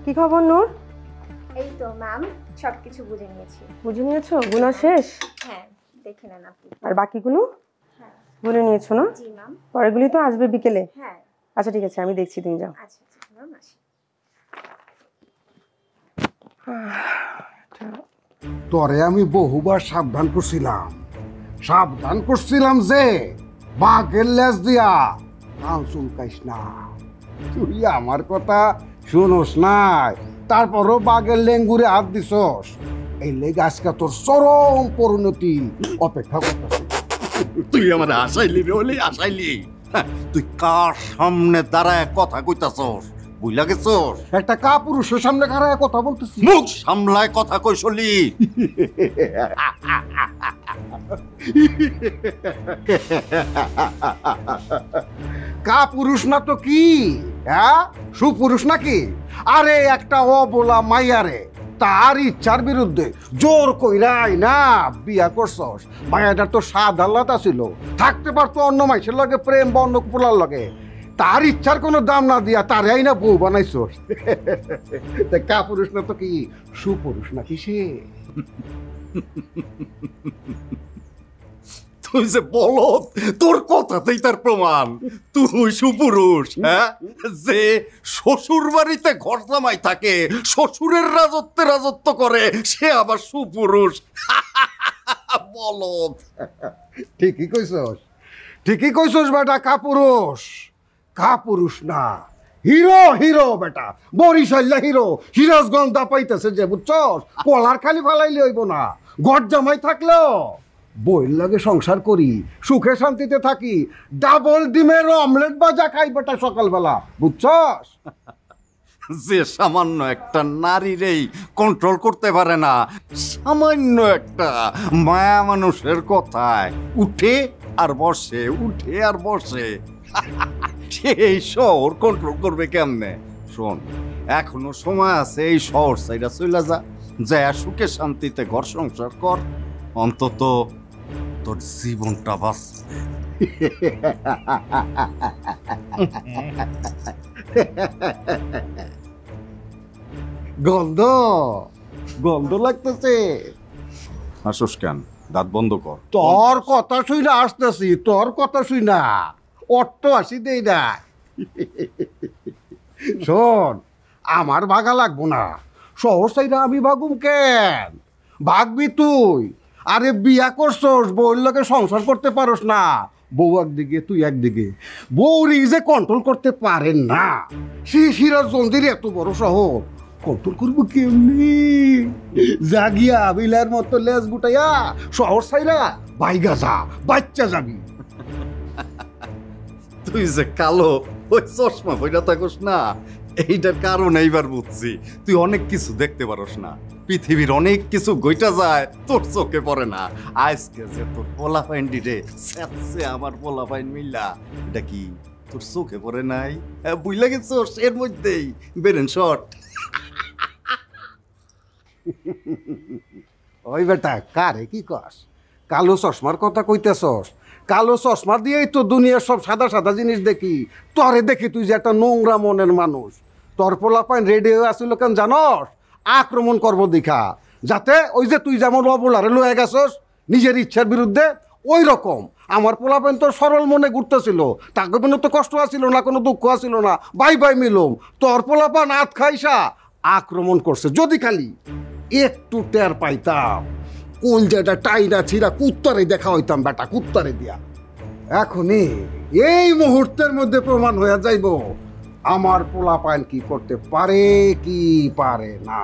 কি খবর নূর? এই তো ম্যাম, সবকিছু বুঝে নিয়েছি। বুঝে নিয়েছো? গুনা শেষ? হ্যাঁ, দেখে নেন আপনি। আর বাকিগুলো? হ্যাঁ, গুনে নিয়েছো না? জি ম্যাম। পরেরগুলি তো আসবে বিকেলে। হ্যাঁ। আচ্ছা ঠিক আছে, আমি দেখছি, তুমি যাও। আচ্ছা আচ্ছা ম্যাম, আসি। তোরে আমি বহুবার সাবধান করছিলাম যে বাঘের লেজ দিয়া কান চুলকাইস না। তুই আমার কথা শুনোস নাই, তারপরও বাঘের লেঙ্গুরে হাত দিছস। এই লেগে আজকে তোর চরম পরিণতি অপেক্ষা করতেছে। তুই আমার আসাইলি রে বলি আসাইলি। তুই কার সামনে দাঁড়ায় কথা কইতাছস বুঝলা গেছস? একটা কাপুরুষের সামনে খাড়ায় কথা বলতেছি। মুখ সামলায় কথা কইছলি। কাপুরুষ না তো কি, হ্যাঁ সুপুরুষ নাকি? আরে একটা অবলা মাইয়ারে তার ইচ্ছার বিরুদ্ধে জোর কইরাই না বিয়া করছস। মায়াটার তো স্বাদ আল্লাতা ছিল, থাকতে পারতো অন্য মাইসের লগে প্রেম বা অন্য পোলার লগে। তার ইচ্ছার কোনো দাম না দিয়া তারাই না বউ বানাইছস। কাপুরুষ না তো কি সুপুরুষ নাকি সে? তুই যে বলত, তোর কথাতেই তার প্রমাণ তুই সুপুরুষ। হ্যাঁ, যে শ্বশুর বাড়িতে ঘর জামাই থাকে, শ্বশুরের রাজত্ব করে, সে আবার সুপুরুষ। বলত। ঠিকই কইছস বেটা, কাপুরুষ না, হিরো বেটা, বরিশাল্লা হিরো। সিরাজগঞ্জ দা পাইতেছে যে, বুঝছস? কলার খালি ফালাইলে হইব না। ঘর জামাই থাকলেও বইয়ের লাগে সংসার করি, সুখে শান্তিতে থাকি, ডাবল ডিমের অমলেট ভাজা খাই বেটা সকালবেলা, বুঝছস? যে সামান্য একটা নারীরেই কন্ট্রোল করতে পারে না, সামান্য একটা মায়া মানুষের কথায় উঠে আর বসে, সেই শহর কন্ট্রোল করবে কেমনে? শোন, এখনো সময় আছে, এই শহর সাইডা চইলা যা সুখে শান্তিতে ঘর সংসার কর, অন্তত তোর জীবনটা বাঁচবে। গন্ধ লাগতেছে। হাসোস কেন? দাঁত বন্ধ কর। তোর কথা শুই না অট্ট আসি দেই না। শোন, আমার ভাগা লাগবো না, শহর সাইডা আমি ভাগুম কেন? ভাগবি তুই। আরে বিয়া করছস, বউর লগে সংসার করতে পারস না। বউ একদিকে, তুই একদিকে। বউরি যে কন্ট্রোল করতে পারেন না, সিরাজগঞ্জের এত বড় শহর কন্ট্রোল করবো কেমনি? জাগিয়া বিলার মতো লেজ গুটাইয়া শহর সাইরা বাইগা যা, বাচ্চা যাবি। তুই যে কালো, ওই চশমা বইটা থাকস না, এইটার কারণ এইবার বুঝছি। তুই অনেক কিছু দেখতে পারস না, পৃথিবীর অনেক কিছু গইটা যায়, তোর চোখে পড়ে না। আজকে যে তোর পোলা পাইন রে আমার পোলা পাইন মিল্লা, এটা কি তোর চোখে পড়ে নাই? বুঝলা গেছস? এর মধ্যেই বেরেন শর্ট। ওই বেটা, কারে কি কস? কালো চশমার কথা কইতেছস? কালো চশমা দিয়েই তো দুনিয়ার সব সাদা সাদা জিনিস দেখি। তরে দেখি তুই যে একটা নোংরা মনের মানুষ। তোর পোলাপাইন রেডি হয়ে আসছিল কেন জানস? আক্রমণ করবো দেখা, যাতে ওই যে তুই যেমন অবলারে লয়ে গেছস নিজের ইচ্ছার বিরুদ্ধে, ওই রকম আমার পোলাপাইন তো সরল মনে ঘুরতেছিল। তাকে কোনো তো কষ্ট আসছিল না, কোনো দুঃখ আসছিল না, বাই মিলুম। তোর পোলাপান আত খাইসা আক্রমণ করছে। যদি খালি একটু টের পাইতাম, কোন যেটা টাইনা ছিঁড়া কুত্তারে দেখা হইতাম বেটা, কুত্তারে দিয়া। এখনই এই মুহূর্তের মধ্যে প্রমাণ হয়ে যাইব আমার পোলাপাইন কি করতে পারে কি পারে না।